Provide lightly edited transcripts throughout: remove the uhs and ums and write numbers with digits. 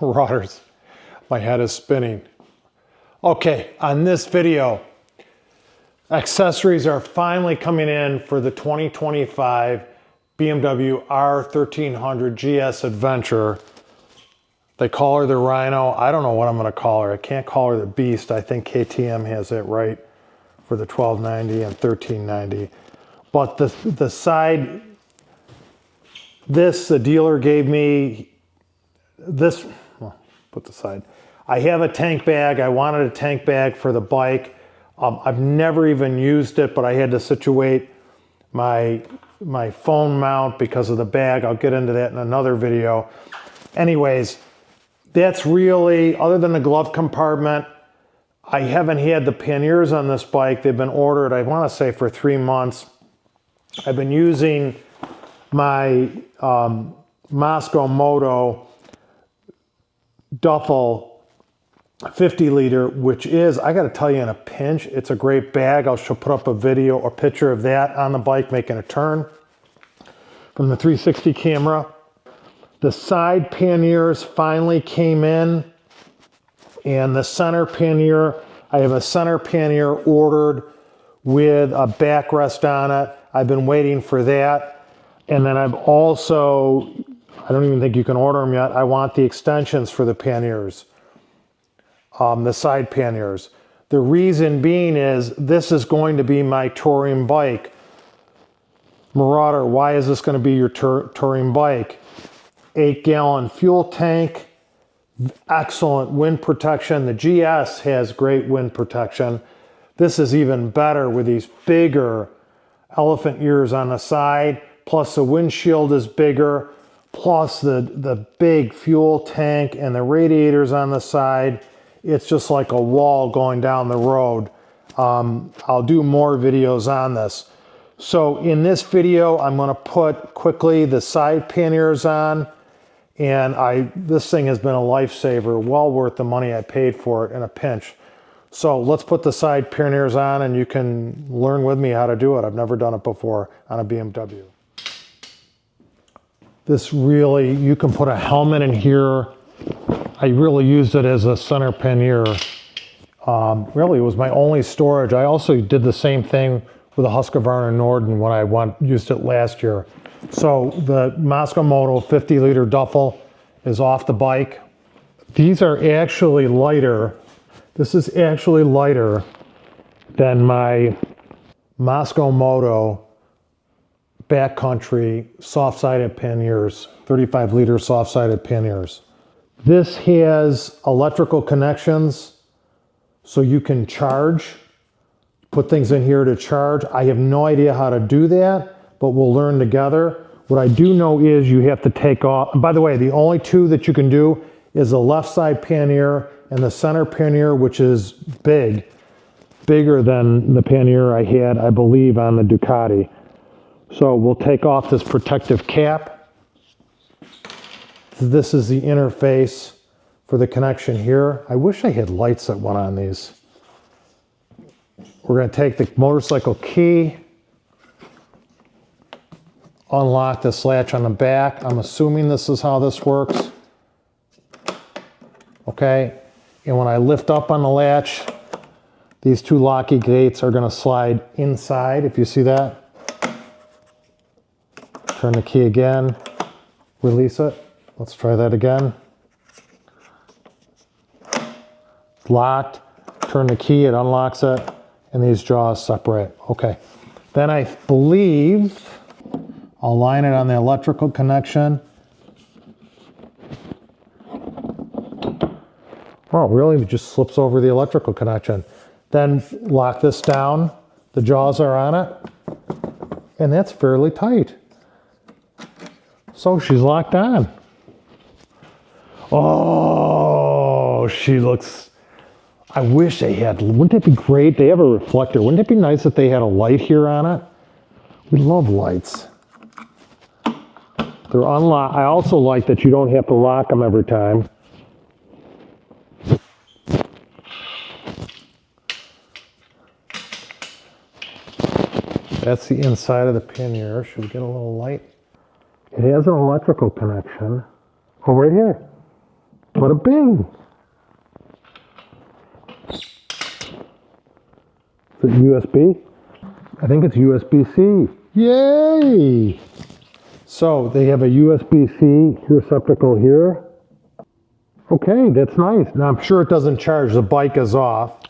Marauders. My head is spinning. Okay, on this video, accessories are finally coming in for the 2025 BMW R1300 GS Adventure. They call her the Rhino. I don't know what I'm going to call her. I can't call her the Beast. I think KTM has it right for the 1290 and 1390. But the side, the dealer gave me this, well, put the side. I have a tank bag. I wanted a tank bag for the bike. I've never even used it, but I had to situate my phone mount because of the bag. I'll get into that in another video. Anyways, that's really, other than the glove compartment, I haven't had the panniers on this bike. They've been ordered, I want to say, for 3 months. I've been using my Moscow Moto duffel 50 liter, which is, I got to tell you, in a pinch, it's a great bag. I'll put up a video or picture of that on the bike making a turn from the 360 camera. The side panniers finally came in, and the center pannier, I have a center pannier ordered with a backrest on it. I've been waiting for that. And then I've also, I don't even think you can order them yet, I want the extensions for the panniers. The side panniers. The reason being is this is going to be my touring bike. Marauder, why is this going to be your touring bike? 8-gallon fuel tank, excellent wind protection. The GS has great wind protection. This is even better with these bigger elephant ears on the side, plus the windshield is bigger, plus the big fuel tank and the radiators on the side. It's just like a wall going down the road. I'll do more videos on this. So in this video, I'm going to put quickly the side panniers on, and this thing has been a lifesaver, well worth the money I paid for it in a pinch. So let's put the side panniers on, and you can learn with me how to do it. I've never done it before on a BMW. This really, you can put a helmet in here. I really used it as a center pannier. Really, it was my only storage. I also did the same thing with a Husqvarna Norden when I used it last year. So the Moscow Moto 50 liter duffel is off the bike. These are actually lighter. This is actually lighter than my Moscow Moto backcountry soft-sided panniers, 35 liter soft-sided panniers. This has electrical connections so you can charge, put things in here to charge. I have no idea how to do that, but we'll learn together. What I do know is you have to take off, and by the way, the only two that you can do is the left side pannier and the center pannier, which is bigger than the pannier I had, I believe, on the Ducati. So we'll take off this protective cap. This is the interface for the connection here. I wish I had lights that went on these. We're going to take the motorcycle key, unlock this latch on the back. I'm assuming this is how this works. Okay, and when I lift up on the latch, these two locky gates are going to slide inside, if you see that. Turn the key again, release it. Let's try that again. It's locked. Turn the key, it unlocks it, and these jaws separate. Okay. Then I believe I'll line it on the electrical connection. Oh, really? It just slips over the electrical connection. Then lock this down. The jaws are on it, and that's fairly tight. So she's locked on. Oh, she looks, I wish they had, wouldn't it be great? They have a reflector. Wouldn't it be nice if they had a light here on it? We love lights. They're unlocked. I also like that you don't have to lock them every time. That's the inside of the pannier. Should we get a little light? It has an electrical connection. Oh, right here. Bada bing. Is it USB? I think it's USB-C. Yay! So they have a USB-C receptacle here. Okay, that's nice. Now I'm sure it doesn't charge. The bike is off.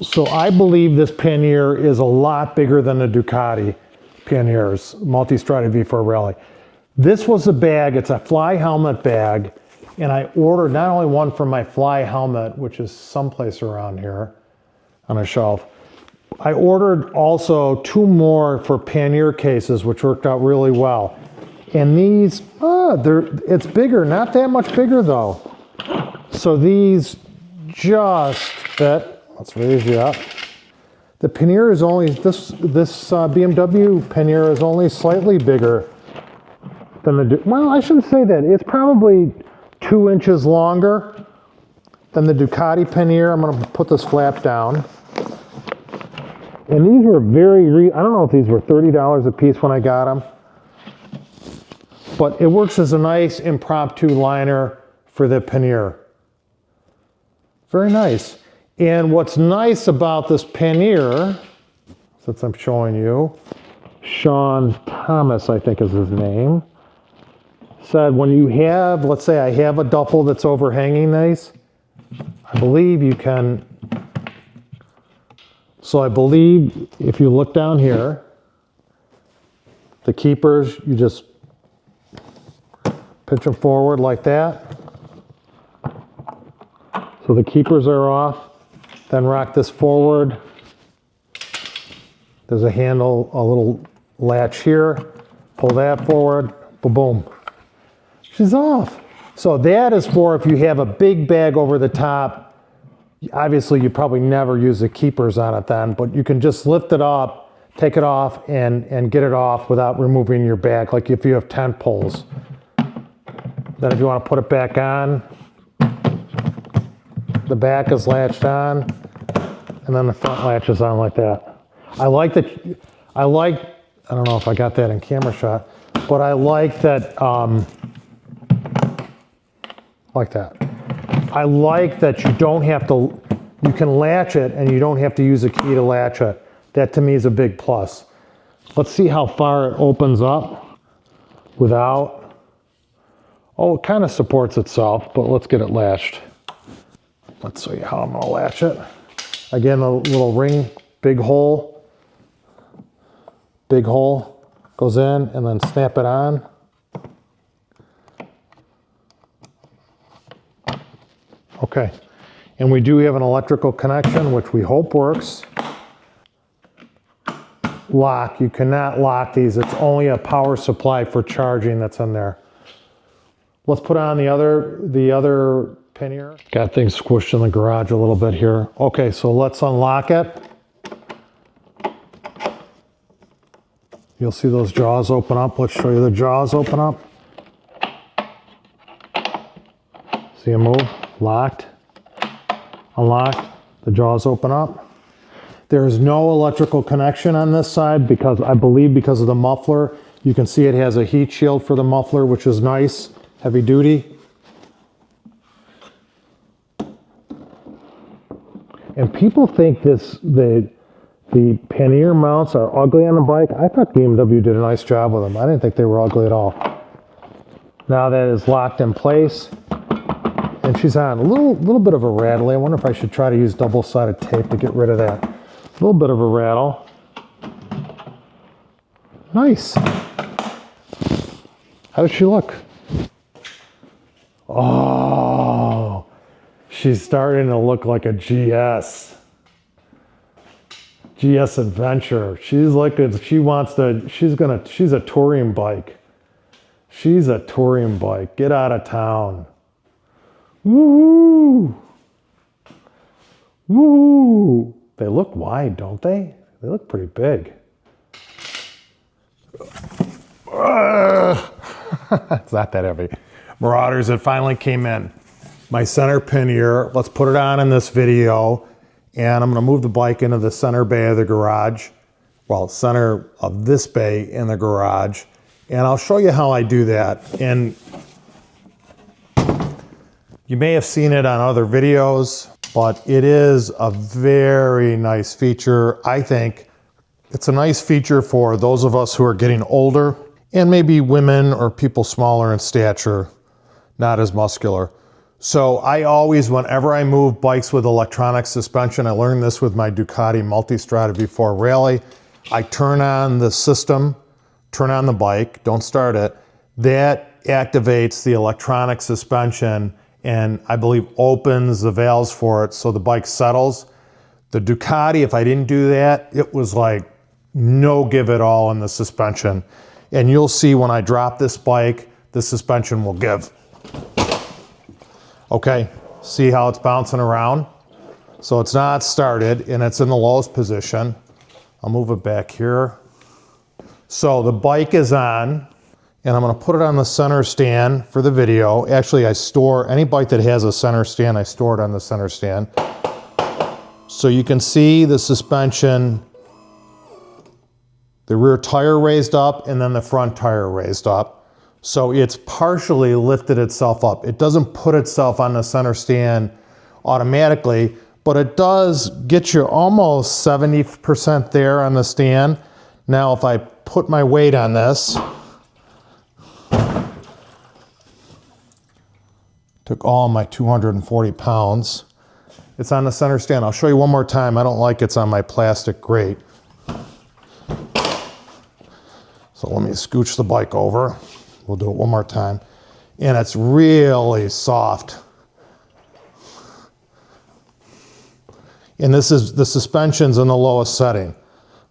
So I believe this pannier is a lot bigger than the Ducati panniers, multi-strada V4 Rally. This was a bag. It's a fly helmet bag. And I ordered not only one for my fly helmet, which is someplace around here on a shelf. I ordered also 2 more for pannier cases, which worked out really well. And these, it's bigger, not that much bigger though. So these just fit. Let's raise you up. The pannier is only, this BMW pannier is only slightly bigger than the, well, I shouldn't say that. It's probably 2 inches longer than the Ducati pannier. I'm gonna put this flap down. And these were I don't know if these were $30 a piece when I got them. But it works as a nice impromptu liner for the pannier. Very nice. And what's nice about this pannier, since I'm showing you, Sean Thomas, I think is his name, said when you have, let's say I have a duffel that's overhanging these, I believe you can, so I believe if you look down here, the keepers, you just pitch them forward like that. So the keepers are off. Then rock this forward. There's a handle, a little latch here. Pull that forward, boom, boom. She's off. So that is for if you have a big bag over the top. Obviously, you probably never use the keepers on it then, but you can just lift it up, take it off, and get it off without removing your bag, like if you have tent poles. Then if you want to put it back on, the back is latched on, and then the front latch is on like that. I like, I don't know if I got that in camera shot, but I like that, like that. I like that you don't have to, you can latch it and you don't have to use a key to latch it. That to me is a big plus. Let's see how far it opens up without, oh, it kind of supports itself, but let's get it latched. Let's show you how I'm gonna latch it. Again, a little ring, big hole goes in, and then snap it on. Okay, and we do have an electrical connection, which we hope works. Lock, you cannot lock these. It's only a power supply for charging that's in there. Let's put on the other pannier. Got things squished in the garage a little bit here. Okay, so let's unlock it. You'll see those jaws open up. Let's show you the jaws open up. See them move? Locked, unlocked, the jaws open up. There is no electrical connection on this side because I believe because of the muffler. You can see it has a heat shield for the muffler, which is nice, heavy duty. And people think the pannier mounts are ugly on the bike. I thought BMW did a nice job with them. I didn't think they were ugly at all. Now that is locked in place. And she's on a little bit of a rattle. I wonder if I should try to use double-sided tape to get rid of that. A little bit of a rattle. Nice. How does she look? Oh, she's starting to look like a GS. GS Adventure. She's like she's a touring bike. She's a touring bike. Get out of town. Woo! Woo! They look wide, don't they? They look pretty big. It's not that heavy. Marauders, it finally came in. My center pannier. Let's put it on in this video. And I'm going to move the bike into the center bay of the garage. Well, center of this bay in the garage. And I'll show you how I do that. And You may have seen it on other videos, but it is a very nice feature. I think it's a nice feature for those of us who are getting older and maybe women or people smaller in stature, not as muscular. So I always, whenever I move bikes with electronic suspension, I learned this with my Ducati Multistrada V4 Rally, I turn on the system, turn on the bike, don't start it. That activates the electronic suspension and I believe opens the valves for it so the bike settles. The Ducati, if I didn't do that, it was like no give at all in the suspension. And you'll see when I drop this bike, the suspension will give. Okay, see how it's bouncing around? So it's not started and it's in the lowest position. I'll move it back here. So the bike is on. And I'm gonna put it on the center stand for the video. Actually, I store any bike that has a center stand, I store it on the center stand. So you can see the suspension, the rear tire raised up and then the front tire raised up. So it's partially lifted itself up. It doesn't put itself on the center stand automatically, but it does get you almost 70% there on the stand. Now, if I put my weight on this, took all my 240 pounds. It's on the center stand. I'll show you one more time. I don't like it's on my plastic grate. So let me scooch the bike over. We'll do it one more time. And it's really soft. And this is the suspension's in the lowest setting.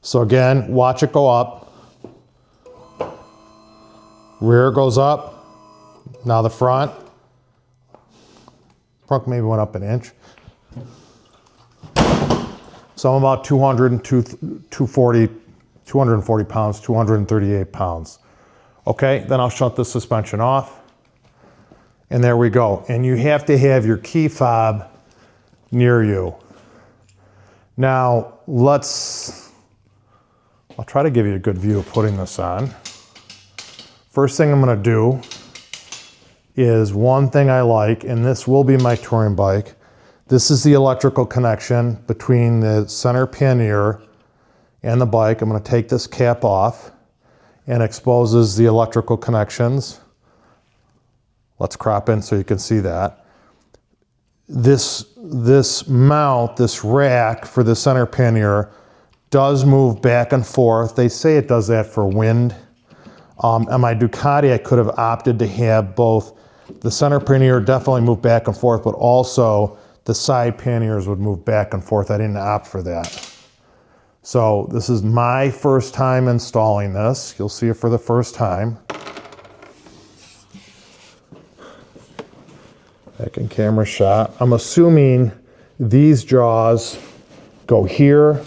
So again, watch it go up. Rear goes up. Now the front. Front maybe went up an inch. So I'm about 240 pounds, 238 pounds. Okay, then I'll shut the suspension off. And there we go. And you have to have your key fob near you. Now, I'll try to give you a good view of putting this on. First thing I'm gonna do is one thing I like, and this will be my touring bike. This is the electrical connection between the center pannier and the bike. I'm going to take this cap off and exposes the electrical connections. Let's crop in so you can see that. This mount, this rack for the center pannier does move back and forth. They say it does that for wind. On my Ducati, I could have opted to have both the center pannier definitely move back and forth, but also the side panniers would move back and forth. I didn't opt for that. So this is my first time installing this. You'll see it for the first time. Back in camera shot. I'm assuming these jaws go here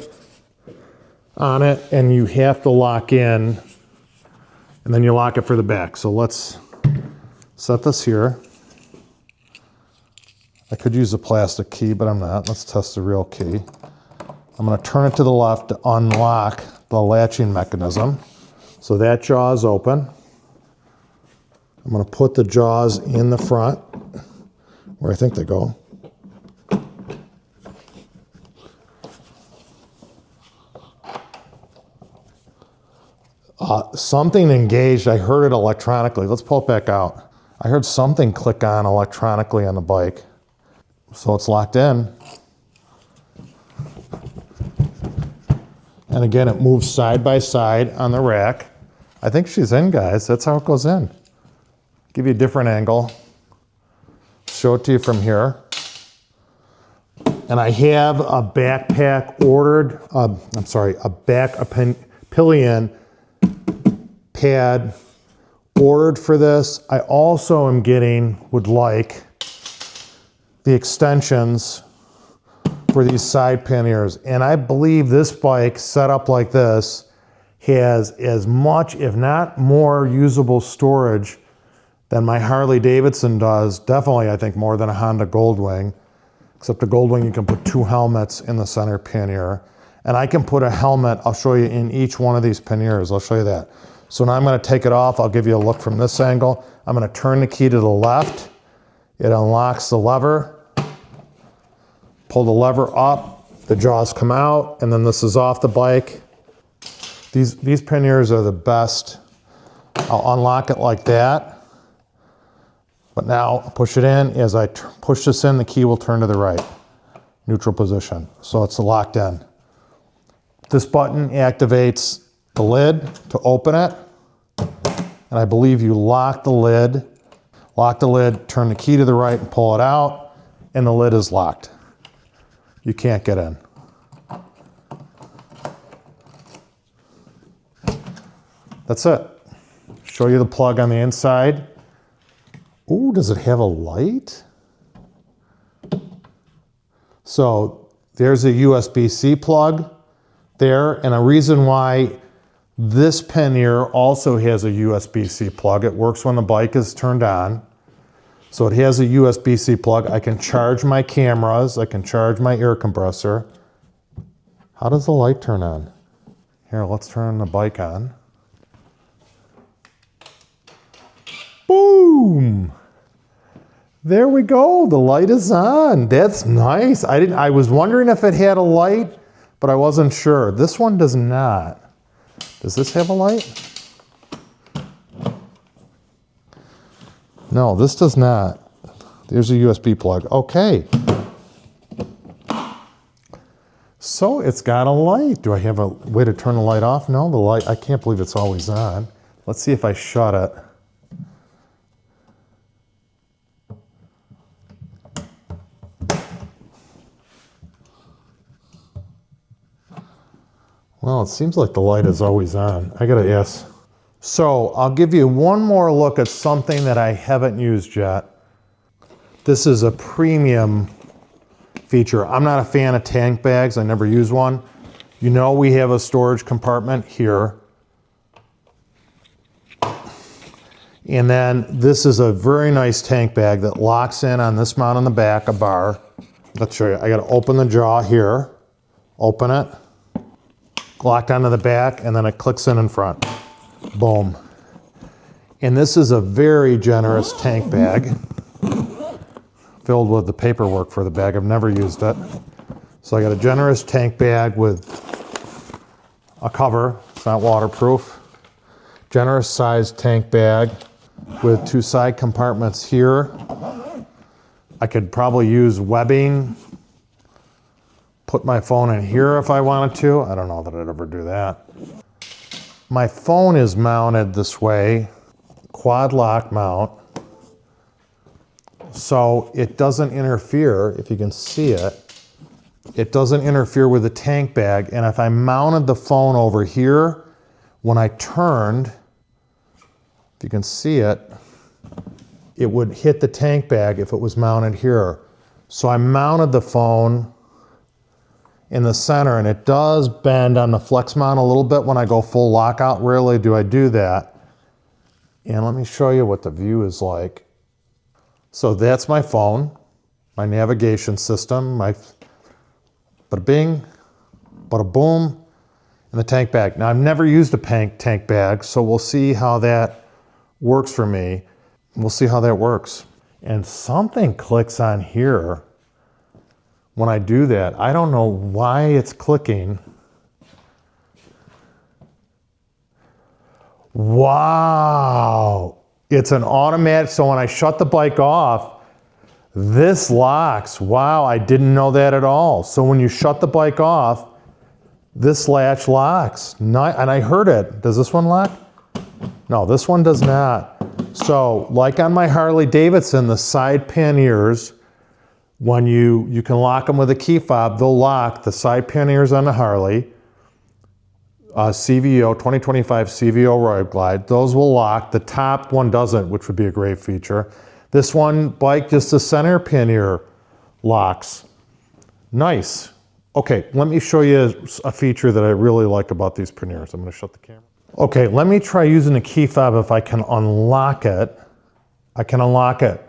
on it and you have to lock in and then you lock it for the back. So let's set this here. I could use a plastic key, but I'm not. Let's test the real key. I'm going to turn it to the left to unlock the latching mechanism. So that jaw is open. I'm going to put the jaws in the front, where I think they go. Something engaged, I heard it electronically. Let's pull it back out. I heard something click on electronically on the bike. So it's locked in. And again, it moves side by side on the rack. I think she's in, guys. That's how it goes in. Give you a different angle. Show it to you from here. And I have a backpack ordered, a pillion pad ordered for this. I also would like the extensions for these side panniers. And I believe this bike set up like this has as much, if not more, usable storage than my Harley-Davidson does. Definitely, I think, more than a Honda Goldwing. Except the Goldwing, you can put 2 helmets in the center pannier. And I can put a helmet, I'll show you, in each one of these panniers. I'll show you that. So now I'm going to take it off. I'll give you a look from this angle. I'm going to turn the key to the left. It unlocks the lever. Pull the lever up, the jaws come out, and then this is off the bike. These panniers are the best. I'll unlock it like that. But now push it in. As I push this in, the key will turn to the right. Neutral position. So it's locked in. This button activates the lid to open it. And I believe you lock the lid, turn the key to the right and pull it out, and the lid is locked. You can't get in. That's it. Show you the plug on the inside. Ooh, does it have a light? So there's a USB-C plug there, and a reason why this pannier also has a USB-C plug. It works when the bike is turned on. So it has a USB-C plug. I can charge my cameras. I can charge my air compressor. How does the light turn on? Here, let's turn the bike on. Boom! There we go. The light is on. That's nice. I was wondering if it had a light, but I wasn't sure. This one does not. Does this have a light? No, this does not. There's a USB plug. Okay. So it's got a light. Do I have a way to turn the light off? No, the light, I can't believe it's always on. Let's see if I shut it. Well, it seems like the light is always on. I gotta ask. So I'll give you one more look at something that I haven't used yet. This is a premium feature. I'm not a fan of tank bags. I never use one. You know we have a storage compartment here. And then this is a very nice tank bag that locks in on this mount on the back, a bar. Let's show you. I gotta open the jaw here, open it, locked onto the back, and then it clicks in front. Boom. And this is a very generous tank bag filled with the paperwork for the bag. I've never used it. So I got a generous tank bag with a cover. It's not waterproof. Generous sized tank bag with two side compartments here. I could probably use webbing. Put my phone in here if I wanted to. I don't know that I'd ever do that. My phone is mounted this way, quad lock mount, so it doesn't interfere, if you can see it, it doesn't interfere with the tank bag. And if I mounted the phone over here, when I turned, if you can see it, it would hit the tank bag if it was mounted here. So I mounted the phone in the center, and it does bend on the flex mount a little bit when I go full lockout. Rarely do I do that. And let me show you what the view is like. So that's my phone, my navigation system, my bada bing, bada boom, and the tank bag. Now I've never used a tank bag, so we'll see how that works for me. We'll see how that works. And something clicks on here. When I do that, I don't know why it's clicking. Wow, it's an automatic, so when I shut the bike off, this locks. Wow, I didn't know that at all. So when you shut the bike off, this latch locks. And I heard it. Does this one lock? No, this one does not. So like on my Harley-Davidson, the side panniers, when you can lock them with a key fob, they'll lock the side panniers on the Harley, CVO, 2025 CVO Road Glide. Those will lock. The top one doesn't, which would be a great feature. This one bike, just the center pannier locks. Nice. Okay, let me show you a feature that I really like about these panniers. I'm gonna shut the camera. Okay, let me try using a key fob if I can unlock it. I can unlock it.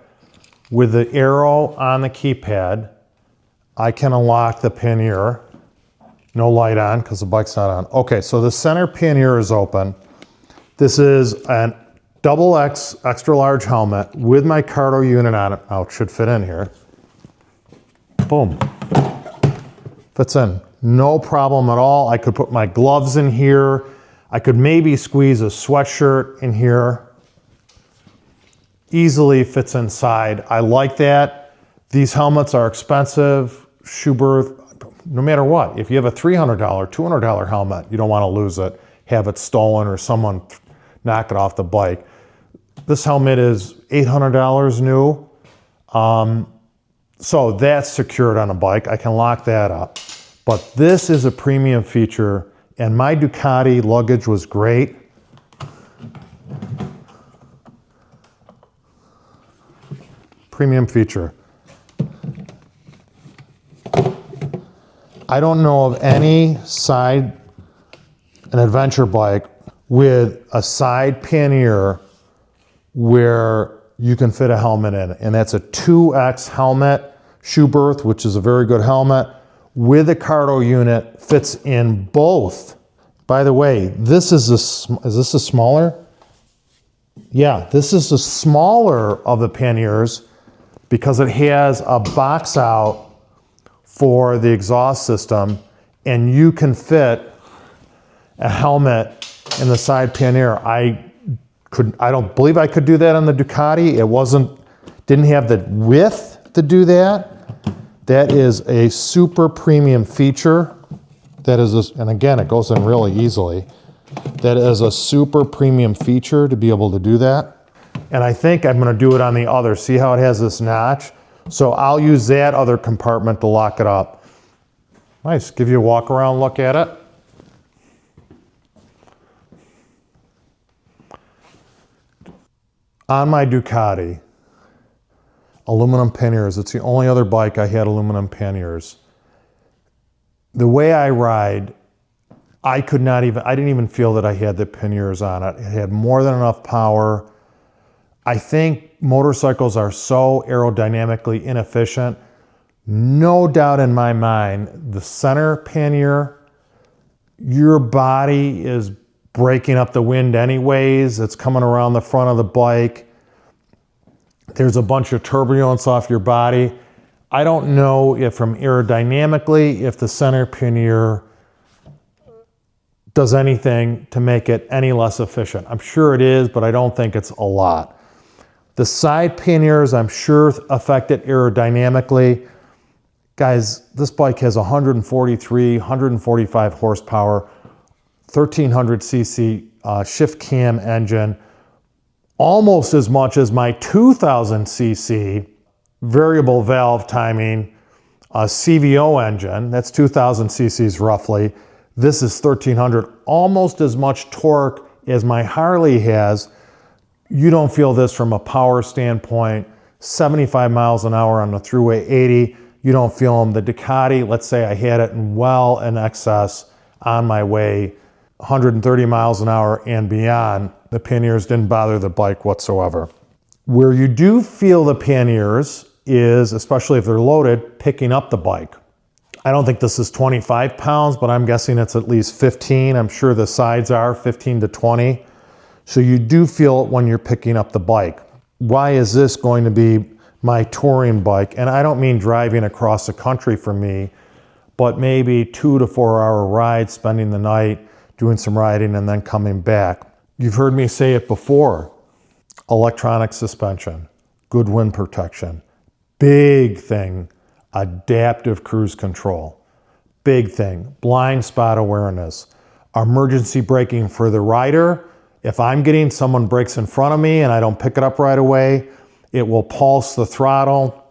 With the arrow on the keypad, I can unlock the pannier. No light on because the bike's not on. Okay, so the center pannier is open. This is a double X extra large helmet with my cargo unit on it. Oh, it should fit in here. Boom. Fits in. No problem at all. I could put my gloves in here. I could maybe squeeze a sweatshirt in here. Easily fits inside. I like that. These helmets are expensive. Schuberth, no matter what. If you have a $300, $200 helmet, you don't want to lose it, have it stolen, or someone knock it off the bike. This helmet is $800 new. So that's secured on a bike. I can lock that up. But this is a premium feature, and my Ducati luggage was great. Premium feature. I don't know of any an adventure bike with a side pannier where you can fit a helmet in, and that's a 2X helmet, Schuberth, which is a very good helmet, with a cargo unit, fits in both. By the way, is this a smaller? Yeah, this is the smaller of the panniers because it has a box out for the exhaust system, and you can fit a helmet in the side pannier. I don't believe I could do that on the Ducati. Didn't have the width to do that. That is a super premium feature. And again, it goes in really easily. That is a super premium feature to be able to do that. And I think I'm gonna do it on the other. See how it has this notch? So I'll use that other compartment to lock it up. Nice, give you a walk around look at it. On my Ducati, aluminum panniers. It's the only other bike I had aluminum panniers. The way I ride, I didn't even feel that I had the panniers on it. It had more than enough power. I think motorcycles are so aerodynamically inefficient. No doubt in my mind, the center pannier, your body is breaking up the wind anyways. It's coming around the front of the bike. There's a bunch of turbulence off your body. I don't know if from aerodynamically, if the center pannier does anything to make it any less efficient. I'm sure it is, but I don't think it's a lot. The side panniers, I'm sure, affect it aerodynamically. Guys, this bike has 143, 145 horsepower, 1300 cc shift cam engine, almost as much as my 2000 cc variable valve timing CVO engine. That's 2000 cc's roughly. This is 1300, almost as much torque as my Harley has. You don't feel this from a power standpoint. 75 miles an hour on the Thruway 80. You don't feel them. The Ducati, let's say I had it well in excess on my way, 130 miles an hour and beyond. The panniers didn't bother the bike whatsoever. Where you do feel the panniers is, especially if they're loaded, picking up the bike. I don't think this is 25 pounds, but I'm guessing it's at least 15. I'm sure the sides are 15 to 20. So you do feel it when you're picking up the bike. Why is this going to be my touring bike? And I don't mean driving across the country for me, but maybe 2 to 4 hour ride, spending the night, doing some riding and then coming back. You've heard me say it before. Electronic suspension, good wind protection. Big thing, adaptive cruise control. Big thing, blind spot awareness. Emergency braking for the rider. If someone brakes in front of me and I don't pick it up right away, it will pulse the throttle.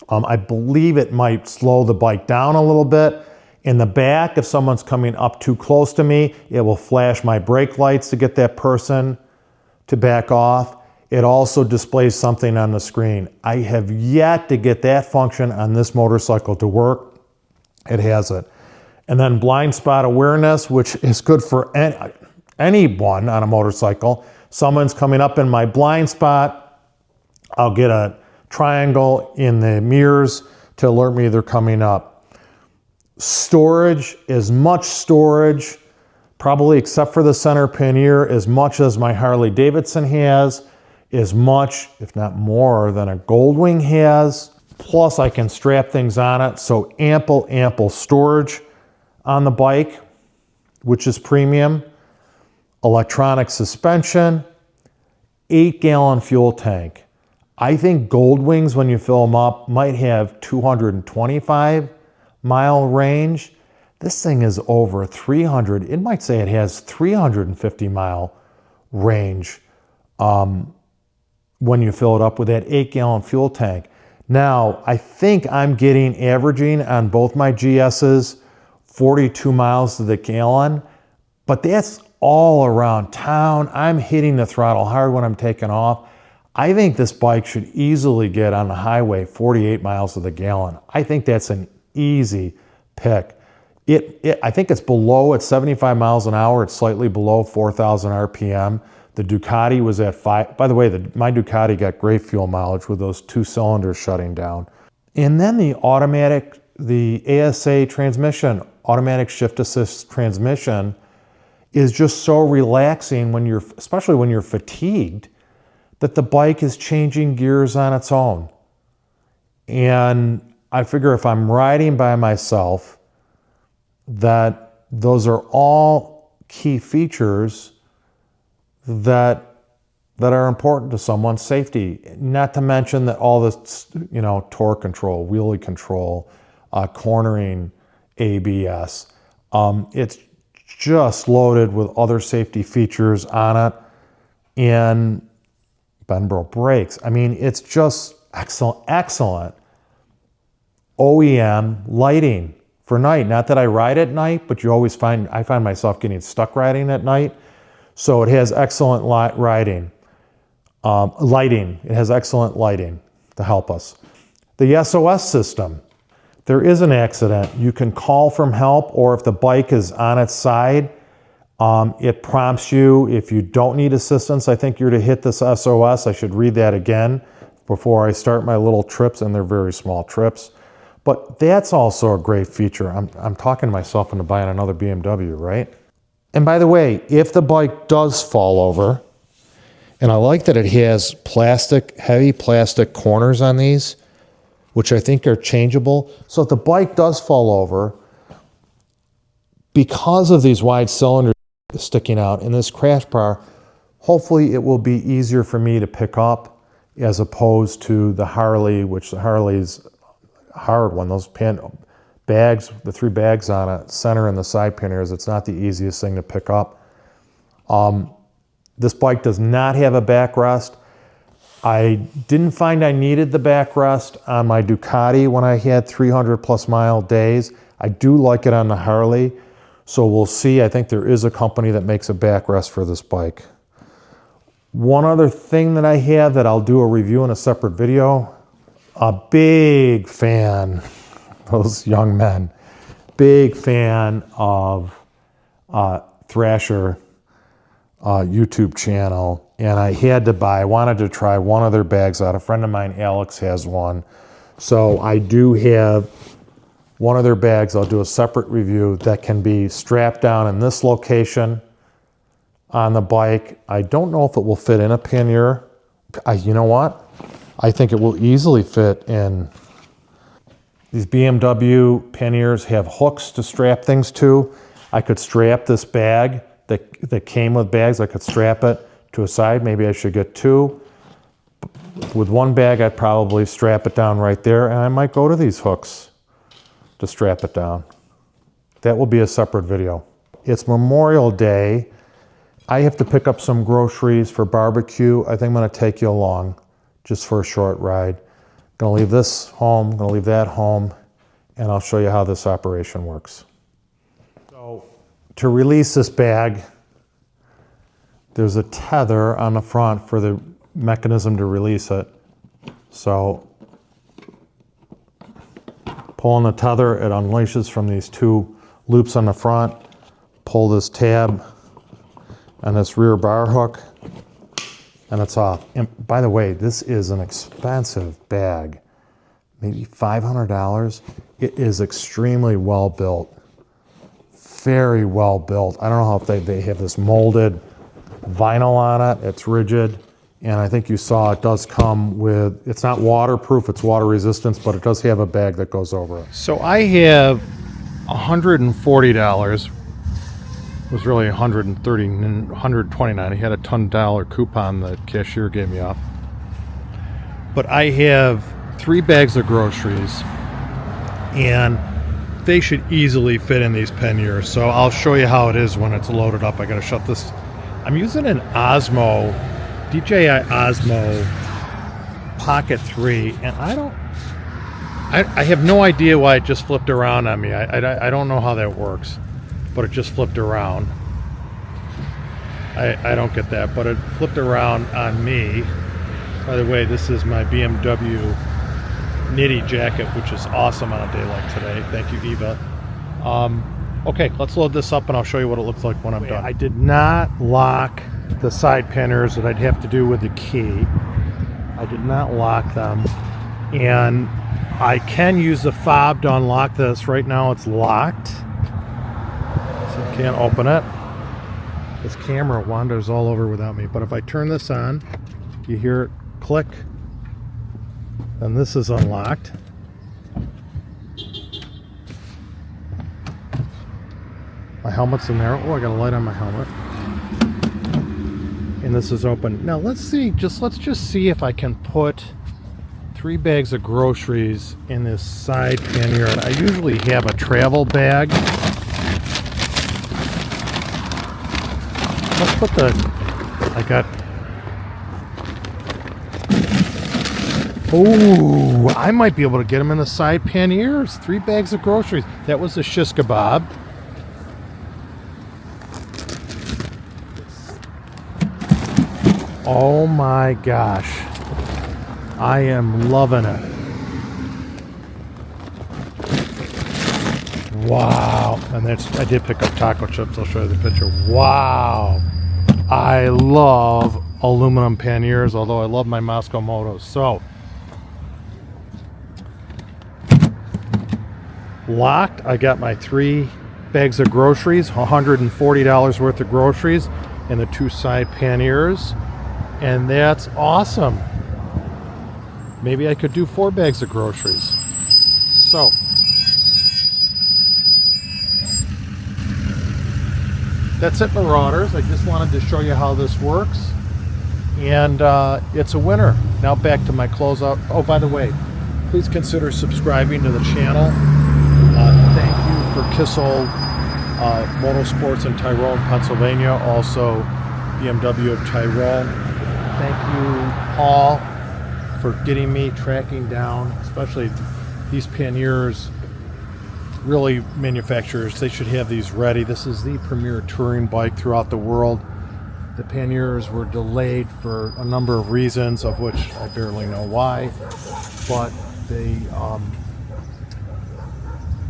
I believe it might slow the bike down a little bit. In the back, if someone's coming up too close to me, it will flash my brake lights to get that person to back off. It also displays something on the screen. I have yet to get that function on this motorcycle to work. It has it. And then blind spot awareness, which is good for anyone on a motorcycle. Someone's coming up in my blind spot, I'll get a triangle in the mirrors to alert me they're coming up. Storage, as much storage probably except for the center pannier, as much as my Harley-Davidson has, as much, if not more, than a Goldwing has. Plus, I can strap things on it, so ample storage on the bike, which is premium. Electronic suspension, 8-gallon fuel tank. I think Goldwings, when you fill them up, might have 225-mile range. This thing is over 300. It might say it has 350-mile range when you fill it up with that 8-gallon fuel tank. Now, I think I'm averaging on both my GS's 42 miles to the gallon, but that's all around town. I'm hitting the throttle hard when I'm taking off. I think this bike should easily get on the highway 48 miles to the gallon. I think that's an easy pick. I think it's 75 miles an hour. It's slightly below 4,000 RPM. The Ducati was at 5. By the way, my Ducati got great fuel mileage with those 2 cylinders shutting down. And then the ASA transmission, automatic shift assist transmission, is just so relaxing especially when you're fatigued, that the bike is changing gears on its own. And I figure if I'm riding by myself, that those are all key features that are important to someone's safety. Not to mention that all this, torque control, wheelie control, cornering, ABS. It's just loaded with other safety features on it, and Benbro brakes. I mean, it's just excellent OEM lighting for night. Not that I ride at night, but I find myself getting stuck riding at night. So it has excellent lighting. It has excellent lighting to help us. The SOS system. There is an accident, you can call from help, or if the bike is on its side, it prompts you. If you don't need assistance, I think you're to hit this SOS. I should read that again before I start my little trips, and they're very small trips. But that's also a great feature. I'm talking myself into buying another BMW, right? And by the way, if the bike does fall over, and I like that it has heavy plastic corners on these, which I think are changeable. So if the bike does fall over, because of these wide cylinders sticking out in this crash bar, hopefully it will be easier for me to pick up as opposed to the Harley, which the Harley's a hard one. Those bags, the 3 bags on it, center and the side panniers, it's not the easiest thing to pick up. This bike does not have a backrest. I didn't find I needed the backrest on my Ducati when I had 300+ mile days. I do like it on the Harley, so we'll see. I think there is a company that makes a backrest for this bike. One other thing that I have that I'll do a review in a separate video, a big fan, those young men, big fan of Thrasher YouTube channel, and I wanted to try one of their bags out. A friend of mine, Alex, has one. So I do have one of their bags. I'll do a separate review that can be strapped down in this location on the bike. I don't know if it will fit in a pannier. You know what? I think it will easily fit in. These BMW panniers have hooks to strap things to. I could strap this bag that came with bags. I could strap it to a side. Maybe I should get 2. With one bag, I'd probably strap it down right there, and I might go to these hooks to strap it down. That will be a separate video. It's Memorial Day. I have to pick up some groceries for barbecue. I think I'm gonna take you along just for a short ride. Gonna leave this home, gonna leave that home, and I'll show you how this operation works. So to release this bag, there's a tether on the front for the mechanism to release it. So pulling the tether, it unleashes from these 2 loops on the front. Pull this tab on this rear bar hook, and it's off. And by the way, this is an expensive bag, maybe $500. It is extremely well built, very well built. I don't know how if they have this molded vinyl on it. It's rigid. And I think you saw it does come with, it's not waterproof, it's water resistance, but it does have a bag that goes over it. So I have $140. It was really $130, $129. I had a $10 coupon the cashier gave me off. But I have 3 bags of groceries, and they should easily fit in these panniers. So I'll show you how it is when it's loaded up. I gotta shut this. I'm using an Osmo, DJI Osmo Pocket 3, and I have no idea why it just flipped around on me. I don't know how that works, but it just flipped around. I don't get that, but it flipped around on me. By the way, this is my BMW knitty jacket, which is awesome on a day like today. Thank you, Eva. Okay, let's load this up and I'll show you what it looks like when I'm done. I did not lock the side panniers that I'd have to do with the key. I did not lock them, and I can use the fob to unlock this. Right now it's locked, so I can't open it. This camera wanders all over without me, but if I turn this on, you hear it click, and this is unlocked. My helmet's in there. Oh, I got a light on my helmet. And this is open. Now let's see, let's just see if I can put 3 bags of groceries in this side pannier. I usually have a travel bag. Let's put oh, I might be able to get them in the side panniers. 3 bags of groceries. That was the shish kebab. Oh my gosh. I am loving it. Wow. And I did pick up taco chips. I'll show you the picture. Wow. I love aluminum panniers, although I love my Moscow Motos. So, locked. I got my 3 bags of groceries, $140 worth of groceries, and the 2 side panniers. And that's awesome. Maybe I could do 4 bags of groceries. So, that's it, Marauders. I just wanted to show you how this works. And it's a winner. Now back to my closeout. Oh, by the way, please consider subscribing to the channel. Thank you for Kissel Motorsports in Tyrone, Pennsylvania. Also, BMW of Tyrone. Thank you, Paul, for getting me tracking down, especially these panniers. Really, manufacturers, they should have these ready. This is the premier touring bike throughout the world. The panniers were delayed for a number of reasons, of which I barely know why, but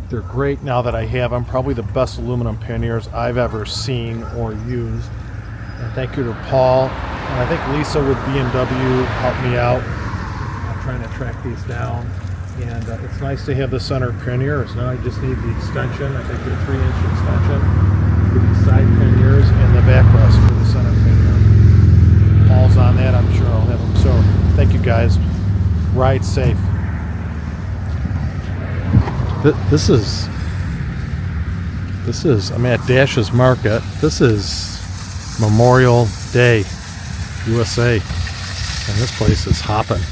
they're great now that I have them. Probably the best aluminum panniers I've ever seen or used. And thank you to Paul. And I think Lisa with BMW helped me out. I'm trying to track these down. And it's nice to have the center panniers. Now I just need the extension. I think the 3-inch extension for the side panniers and the backrest for the center pannier. Paul's on that. I'm sure I'll have them. So thank you guys. Ride safe. This is, I'm at Dash's Market. This is Memorial Day, USA. And this place is hopping.